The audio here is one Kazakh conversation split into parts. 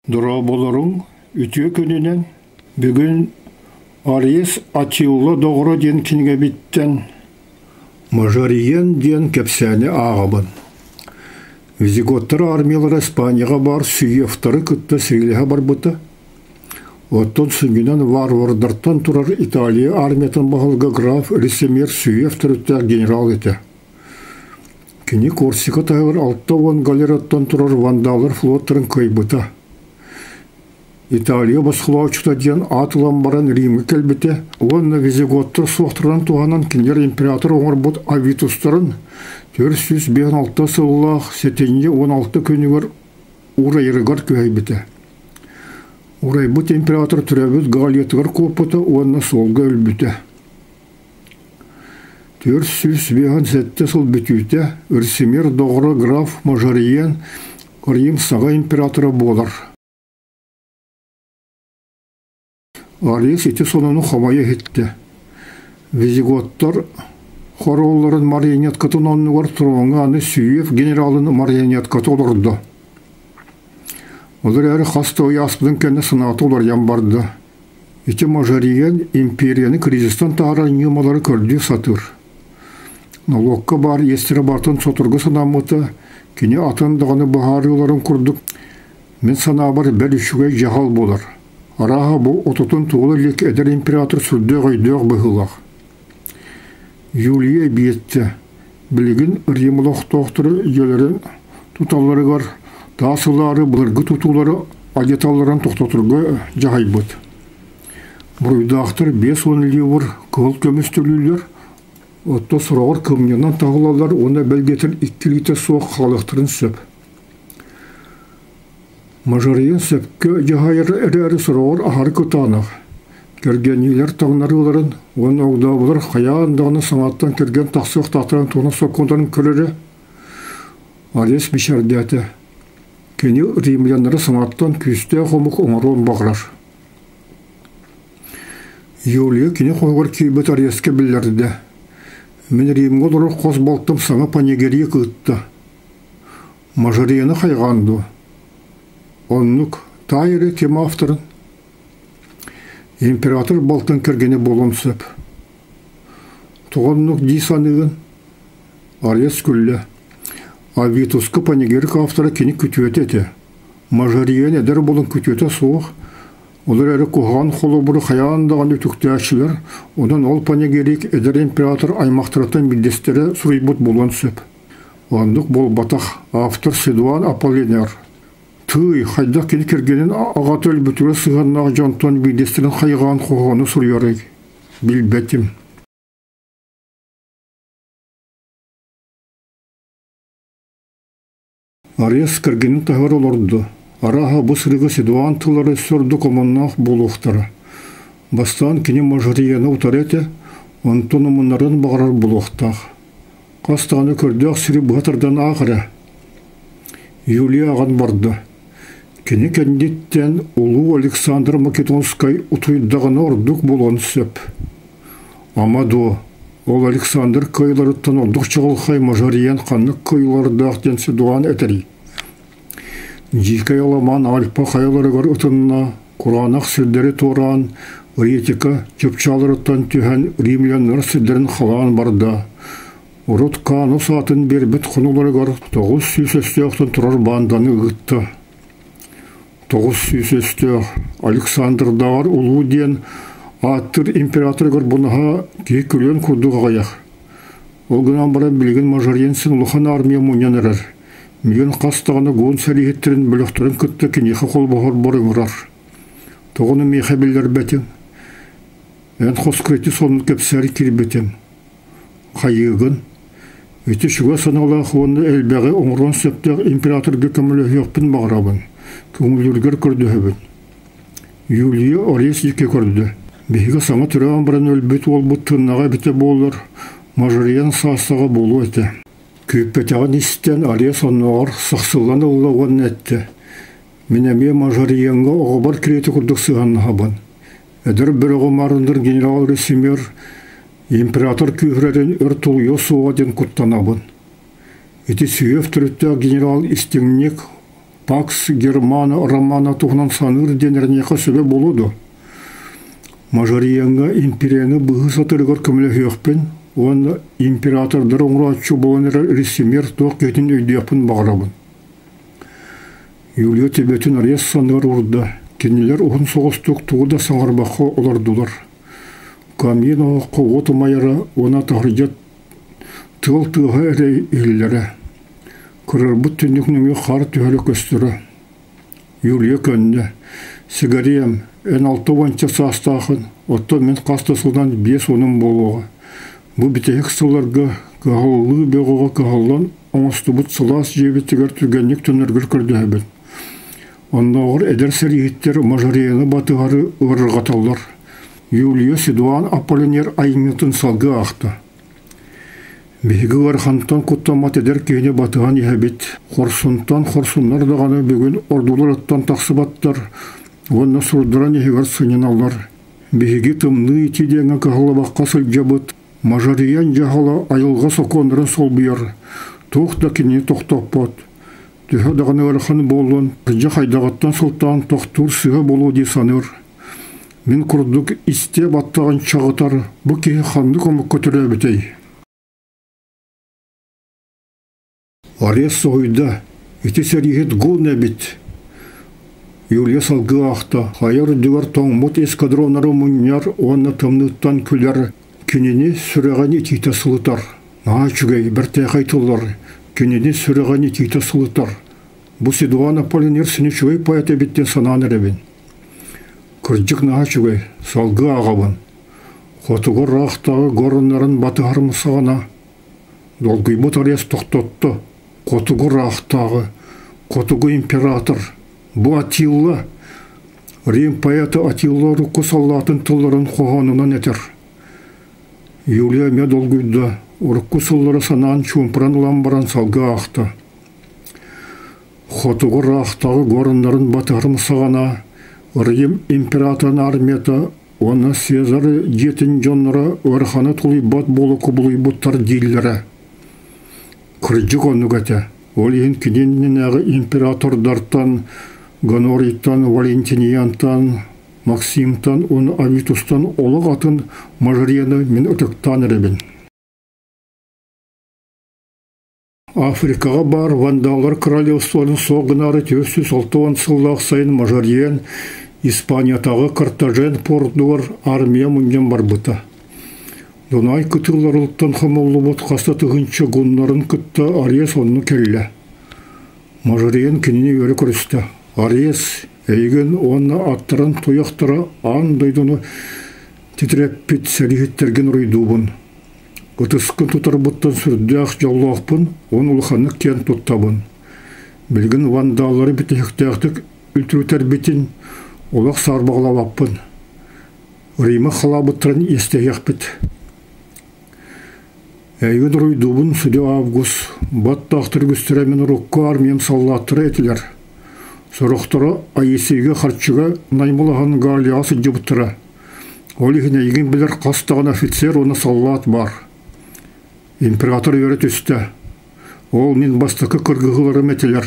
Дұра болырың, үтіе күнінен, бүгін Арес Атилла доғыры ден кенге биттен, Мажариен ден кепсәне ағабын. Визиготтар армиялар Испанияға бар сүйефтары күтті сейліға бар бұты. Оттон сүнгінен варвардартан тұрар Италия армиятын бағылға граф Ресемер сүйефтар үттәр генерал еті. Кені Корсика тағыр 6 галераттан тұрар вандалар флоттарын көйбіті. Италия басқылаучыта ден атылан баран Римге келбіте. Онна визиготтар соқтыран туғанан кендер император оңыр бұд Авитустарын 456 сыллақ сетенге 16 күнігер урайырығар көйбіте. Урай бұд император түрәбіт галиятығыр көпіті, онна солға өлбіте. 457 сыл бүтүйте, Ресемер доғыры граф Мажариен Рим саға императоры болар. Арес ете сонуну хамая хетті. Визиготтар хоролларын марионеткатын оннығар тұрғанға аны сүйев генералын марионеткаты олырды. Олар әрі қасты яспыдың кәні сынаты олар ямбарды. Ете Мажариен империяны кризистан тағара немалары көрді сатыр. Налогқа бар естері бартын сотырғы сынамыты, кені атындығаны бағары оларын күрдік. Мен сана бар бәл үшіге жағал болар. Араға бұл ототын туғылы лек әдір император сүрді ғайдық бұғылақ. Юлия бейетті. Білігін Римлық тоқтыры елерін тұталарығар, тасылары, бұлырғы тұтулары агеталарын тоқтатырғы жағай бұд. Бұрыйдақтыр 5-10 ливр қыл көмістілілер, отты сұрағыр көмінен тағылалар, оны бәлгетір 2 литр соқ қалықтырын сөп. Мажариен сөпкі жағайыр әрі сұрағыр ахары көтанық. Кергенилер тағынары оларын, оны оғда болар қаяндағыны саңаттан керген тақсық тақтыран туғын соққындарын көрері. Арес бішардеті. Кені римлянлары саңаттан күсте қомық оңыруын бағырар. Юлия кені қоңғыр кейбет Ареске білдерді. Мен Римге олар қос балтым саңа панегерия күтті. Мажариені қайғанды. Оннук тайыры тема авторын. Император балтын кергені болын сөп. Туғаннук дейсанығын. Арес күлі. Авитусқы панегерік авторы кені күтуеті еті. Мажариен әдір болын күтуеті соғық. Олар әрі қоған қолы бұры қаяндаған өтікті әшілер. Одан ол панегерік әдір император аймақтыратын білдестері сұрайбұт болын сөп. Ондық бол батақ автор Седуан Аполлинер. Түй, қайдақ кені кергенін ағаты өлбітірі сығаннағы жантан бейдестерін қайған қоғаны сұрыярыг. Білбәтім. Арес кергенін тағыр олырды. Араға бұсырығы Седуан тылары сөрді команнақ болуқтары. Бастан кені Мажариені ұтар еті, онтон ұмынларын бағарар болуқтақ. Қастағаны көрдіғ сірі бұғатырдан ағыры. Юлия аған барды. Кені кәндеттен ұлу Александр Македонскай ұтойдағаны ордық болуын сөп. Амадо, ол Александр көйларыттан ордық чығылқай Мажариен қанық көйлардақтен Седуан әтірі. Жикай аламан альпа қайларығар ұтынына, Құранақ сүрдері торан, ретика чөпчаларыттан түйен римлянлар сүрдерін қалан барда. Ұрыт қаны сатын бербет құнуларығар 900 тұрар банданы ұғытты. 900 Александрдағар ұлу ден аттыр императорығар бұныға кей күлен күрдіға ғаяқ. Ол ғынан бара білген Мажариенсің ұлыған армия мұнен әрір. Меген қастағаны ғон сәлихеттерін біліқтірін күтті кенеқі қол бұғыр бұрыңырар. Тоғыны мейхе білдер бәтің. Ән қосқыреті соның кепсәрі кербетім. Қайығын. Өте шуға саналақ оны әлбәғі оңырын сөптіғ императорғы көмілі өйіқпін бағырабын. Көңілдергер көрді өбін. Юлия Арес еке көрді. Бейгі саңа түраған бірін өлбет ол бұт тыннаға біте болыр. Мажариен састаға болу әті. Көппетіған істен Арес онығар сақсылан ұллауын әтті. Менеме Мажариенға оғыбар кіреті күрдік сығанны хабан. Әдір бір оғымарындар генерал Ресемер император күйірерін өртул Йосуа ден күттанабын. Эти сүйев түрітті генерал истеңнек Пакс Германа Романа туғынан саныр денернеқа сөбе болуду. Мажарияңа империяны бұғы сатырығыр көмілі хүйіқпен, оны императордар оңыратшы боланыр ресемер тоқ кетін өйдеқпін бағырабын. Юлия Тибетін арес санығыр ұрды. Кенелер оғын соғыстық туғыда саңарбаққа олардылар. Камин оғыққа отымайыры она тағыржат тығыл-тыға әрей еллері. Көрір бұт түндікніңе қар түйілі көстірі. Юлия көнді. Сигариям, ән 6 ванча састағын, отто мен қастасылдан 5 оның болуға. Бұ бітек сыларға қағылы беғуға қағылан оңысты бұт сылас жебеттігер түргеннік түніргір көрді әбін. Оннағыр әдір сәрігеттер мажарияны батығары ұрырғаталар. Юлия Седуан Аполлинер айметін салғы ақты. Бейгі ғархантан құттамат әдір кейіне батыған ехәбет. Қорсунтан қорсунлар дағаны бүгін ордулар аттан тақсыбаттар. Онна сұрдыран ехегар сыниналар. Бейгі тымны етедеңі қағылабаққа сылжабыт. Мажариян жағала айылға соқондырын сол бұйар. Тоқта кені тоқтақпат. Түхі дағаны ғархан болуын, қыжа қайдағаттан сұлтан тоқтур сыға болу дей саныр. Мен құрдық исте баттаған чағытар, бұл кейі қанды көмік көтірі бітей. Арес ойда, еті сәрігет ғол нәбіт. Юлия салғы ақта, қайыр дүгір тоңмұт эскадронары мұнияр, оны тымнықтан күлер, кенені сүрәғаны тейті сылытар. Наға жүгей, бір тәқай тұлар, кенені сүрәғаны тейті сылытар. Бұл Седуан Аполлинер сіні жүгей паят әбеттен сананыр әбін. Күрджік наға жүгей, салғы ағабын. Қотығы рақтағы ғорынларын батығарымы сағана. Долгый бұт арес тоқтотты. Қотығы рақтағы, қотығы император. Бұл Атилла. Рим паяты Атилла рұққы саллатын тұлларын қоғанынан әтір. Юлия ме долгүйді. Рұққы сыллары санан чумпыран ламбаран салғы ақты. Қотығы рақтағы ғорынларын батығарымы сағана. Рим императорын армията, оны Сезары жетін жонлары өрханы тұлы бат болы құбылы бұттар дейлері. Күрджік оны көті. Ол ең кененнен әғы императордартан, Гонориттан, Валентиниянтан, Максимтан, оны Авитустан олық атын Мажарияны мен ұтықтан әребін. Африкаға бар вандалар королевствоның соғынары 906 сыллақ сайын Мажариян, Испаниятағы Картажен пордуар армия мұнген бар бұта. Донай күтіларылықтан қамолы бұт қаста тұғыншы ғынларын күтті Арес оны келі. Мажариян кеніне өрі көрісті. Арес әйген оны аттырын тұяқтыра андайдыны титреппет сәрігеттерген ройдубын. Ұтыскын тұтар бұттан сүрдіғ жаллақпын, он ұлғаны кен тұттабын. Білгін вандалары бітіқтіқтік үлтірутер бітін, олақ сарбағлаваппын. Римі қалабыттырын естегек біт. Әйген ройдубын сүде авгус, баттақтыр күстіремен рұққа армиям саллаттыры етілер. Сұрықтыры айесеге қарчыға наймылаған галиясы жыбыттыры. Олығын әйген білер қастаған офицер оны саллат бар. Император өрі түсті. Ол мен бастықы кыргығылары мәтелер.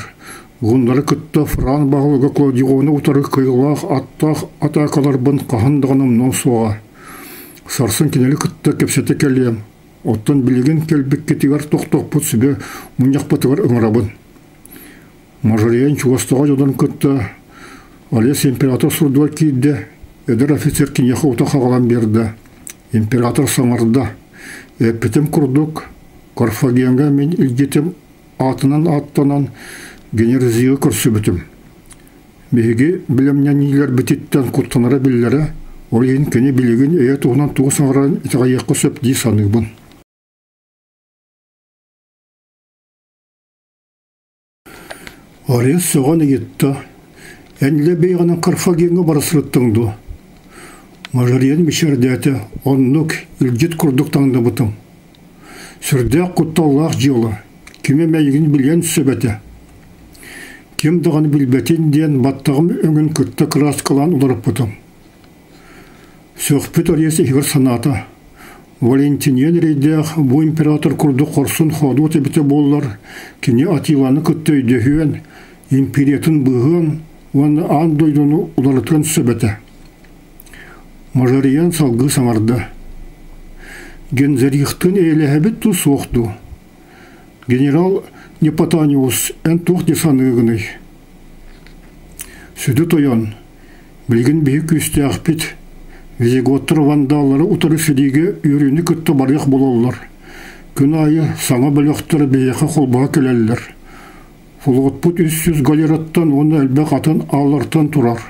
Ғындары күтті Фран бағылығы Клодионы ұтары қиылақ аттақ атақалар бұн қағындығынымнан суға. Сарсын кенелі күтті кепсеті келем. Оттан білеген келбік кетігер тоқтық бұт сүбе мұняқ бұтығыр ұңырабын. Мажариян чуғастыға жодан күтті. Алес император сұрдуар кейді. Эдер офицер кенеқі ұта қағалан берді. Император саңырды. Эппетім күрдік. Карфагенға мен үлгетім атынан аттанан генерзиғы көрсі бітім. Беге білімнен нейлер бітеттен құттанары білілері, ол ең кені білеген әйе туғынан туғы саңыран итіға еққы сөп дей санығбын. Арес соған егетті. Әнілі бейғанын Карфагенға барысырыттыңды. Мажариян бішердәті, оннық үлгет күрдік таңды бұтым. Сүрдәк құтталлақ жылы, кеме мәйгін білген сөбәті. Кем дұғаны білбәтен ден баттағым өңін күтті краскалан ұларып бұтым. Сөқпет оресі егір санаты. Валентинен рейдәқ бұ император күрді қорсын ходу өтебіті болылар, кене Атиланы күтті өйдехуен, империятын бұғын, оны андойдону уларытын сөбеті. Мажариян салғы саңарды. Гензарихтын әйләхәбет ту соқты. Генерал Непатаниус ән тоқ десанығыны. Сүді тойан, білген бейік үсті ақпет, визиготтыр вандалары ұтары сүдеге үйрені күтті барық болалар. Күн айы саңа біліқтірі бейеқі қолбаға келелілер. Фулғытпұт 300 галераттан оны әлбәқ атын алыртан тұрар.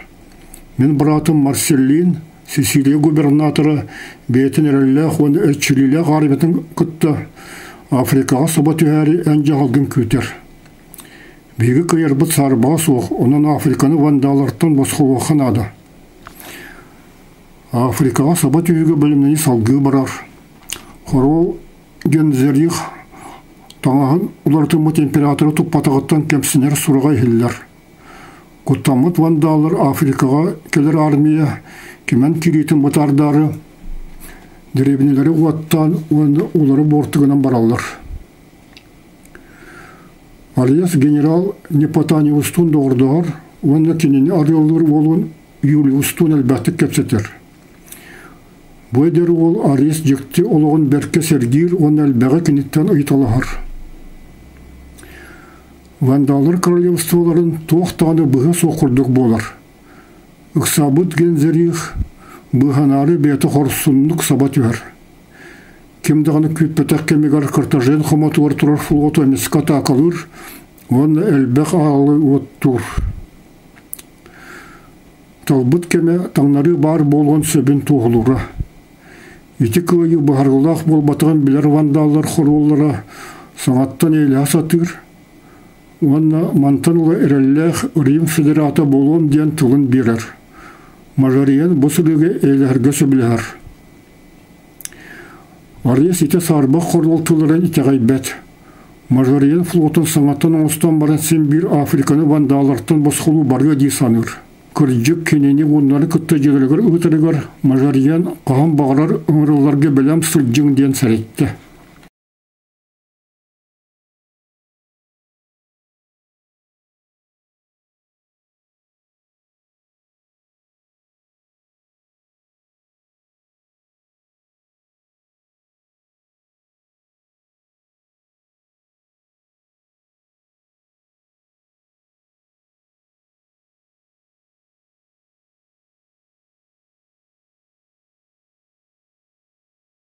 Мен бұратым Марселлин, Сесилия губернаторы бейтін әрілләқ оны әтчілілі ғарбетін күтті. Африкаға сабат үйәрі ән жағалдың көтер. Бегі көйербіт сарбаға соқ, онын Африканы вандалыртан босқылуы қанады. Африкаға сабат үйге білімнені салғы барар. Хорол Гензерих таңағын улартымы температоры тұппатағыттан кемсінер сұраға елілер. Құттамыт вандалыр Африкаға келер армия кемен керейтін бұтардары деребінелері уаттан олары бортығынан баралар. Алияс генерал Непатаниустун доғырдағыр, оны кенені арыялыр олын Юлиустун әлбәтті кепсетер. Бұйдер ол Арес жекті олығын бәрке сәргер, оны әлбәғі кенеттен ұйталығар. Вандалыр королевстволарын тоқтаны бұғы соқырдық болар. Үксабыт Гензерих бұғанары бәті қорсынлық сабат үйір. Кемдіғаны көтпетақ кемегар картажен қоматуар тұрар фулғото меската ақалыр, оны әлбәқ алы оттур. Талбыт кеме таңнары бар болған сөбін туғылура. Еті көйі бұғарғылақ бол батыған білер вандалар құрулары саңаттан елі асатыр. Оны мантанылы әрәлләқ Рим федерата болуын ден тұлын берер. Мажариян бұсылығы әләргі сөбілер. Арес ете сарбақ құрылтылырын ете ғайбәт. Мажариян флотын саңаттан оңыстан баран сен бір Африканы вандалартан босқылу барға дей саныр. Күрджік кенені онлары күтті жегілігір ұтырығыр Мажариян қағын бағырар ұңырыларға білем сылджың ден сәретті.